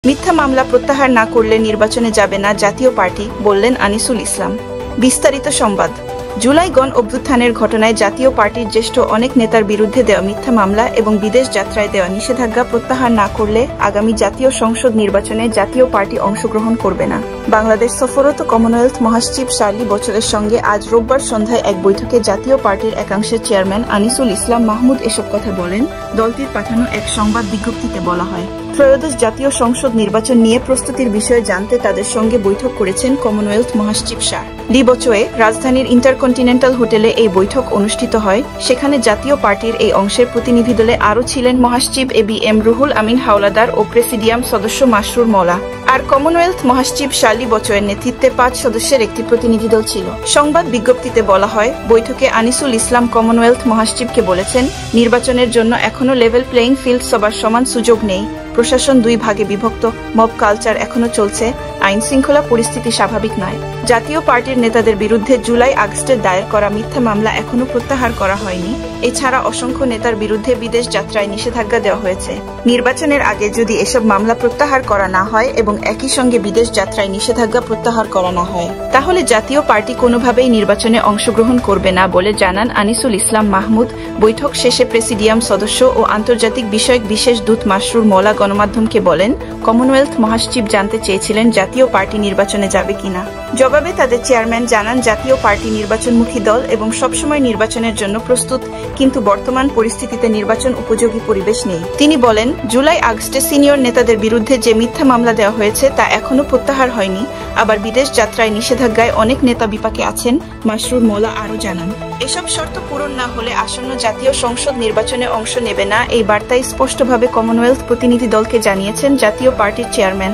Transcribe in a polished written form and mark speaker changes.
Speaker 1: মিথ্যা মামলা প্রত্যাহার না করলে নির্বাচনে যাবে না জাতীয় পার্টি, বললেন আনিসুল ইসলাম। বিস্তারিত সংবাদ। জুলাই গণ অভ্যুত্থানের ঘটনায় জাতীয় পার্টির জ্যেষ্ঠ অনেক নেতার বিরুদ্ধে দেওয়া মিথ্যা মামলা এবং বিদেশ যাত্রায় দেওয়া নিষেধাজ্ঞা প্রত্যাহার না করলে আগামী জাতীয় সংসদ নির্বাচনে জাতীয় পার্টি অংশগ্রহণ করবে না। বাংলাদেশ সফররত কমনওয়েলথ মহাসচিব শার্লি বচলের সঙ্গে আজ রোববার সন্ধ্যায় এক বৈঠকে জাতীয় পার্টির একাংশের চেয়ারম্যান আনিসুল ইসলাম মাহমুদ এসব কথা বলেন। দলটির পাঠানো এক সংবাদ বিজ্ঞপ্তিতে বলা হয়, ত্রয়োদশ জাতীয় সংসদ নির্বাচন নিয়ে প্রস্তুতির বিষয়ে জানতে তাদের সঙ্গে বৈঠক করেছেন কমনওয়েলথ মহাসচিব শার্লি বচোয়ে। রাজধানীর ইন্টারকন্টিনেন্টাল হোটেলে এই বৈঠক অনুষ্ঠিত হয়। সেখানে জাতীয় পার্টির এই অংশের প্রতিনিধি দলে আরও ছিলেন মহাসচিব এবিএম রুহুল আমিন হাওলাদার ও প্রেসিডিয়াম সদস্য মাসরুর মওলা। আর কমনওয়েলথ মহাসচিব শার্লি বচোয়ের নেতৃত্বে 5 সদস্যের একটি প্রতিনিধি দল ছিল। সংবাদ বিজ্ঞপ্তিতে বলা হয়, বৈঠকে আনিসুল ইসলাম কমনওয়েলথ মহাসচিবকে বলেছেন, নির্বাচনের জন্য এখনো লেভেল প্লেইং ফিল্ড সবার সমান সুযোগ নেই। প্রশাসন 2 ভাগে বিভক্ত, মব কালচার এখনো চলছে, আইন শৃঙ্খলা পরিস্থিতি স্বাভাবিক নয়। জাতীয় পার্টির নেতাদের বিরুদ্ধে জুলাই আগস্টের দায়ের করা মিথ্যা মামলা এখনো প্রত্যাহার করা হয়নি। এছাড়া অসংখ্য নেতার বিরুদ্ধে বিদেশ যাত্রায় নিষেধাজ্ঞা দেওয়া হয়েছে। নির্বাচনের আগে যদি এসব মামলা প্রত্যাহার করা না হয় এবং একই সঙ্গে বিদেশ যাত্রায় নিষেধাজ্ঞা প্রত্যাহার করা না হয়, তাহলে জাতীয় পার্টি কোনোভাবেই নির্বাচনে অংশগ্রহণ করবে না বলে জানান আনিসুল ইসলাম মাহমুদ। বৈঠক শেষে প্রেসিডিয়াম সদস্য ও আন্তর্জাতিক বিষয়ক বিশেষ দূত মাসরুর মওলা গণমাধ্যমকে বলেন, কমনওয়েলথ মহাসচিব জানতে চেয়েছিলেন জাতীয় পার্টি নির্বাচনে যাবে কিনা। জবাবে তাদের চেয়ারম্যান জানান, জাতীয় পার্টি নির্বাচনমুখী দল এবং সবসময় নির্বাচনের জন্য প্রস্তুত, কিন্তু বর্তমান পরিস্থিতিতে নির্বাচন উপযোগী পরিবেশ নেই। তিনি বলেন, জুলাই আগস্টে সিনিয়র নেতাদের বিরুদ্ধে যে মিথ্যা মামলা দেওয়া হয়েছে তা এখনো প্রত্যাহার হয়নি। আবার বিদেশ যাত্রায় নিষেধাজ্ঞায় অনেক নেতা বিপাকে আছেন, মাসরুর মওলা আরও জানান। এসব শর্ত পূরণ না হলে আসন্ন জাতীয় সংসদ নির্বাচনে অংশ নেবে না, এই বার্তায় স্পষ্টভাবে কমনওয়েলথ প্রতিনিধি দলকে জানিয়েছেন জাতীয় পার্টির চেয়ারম্যান।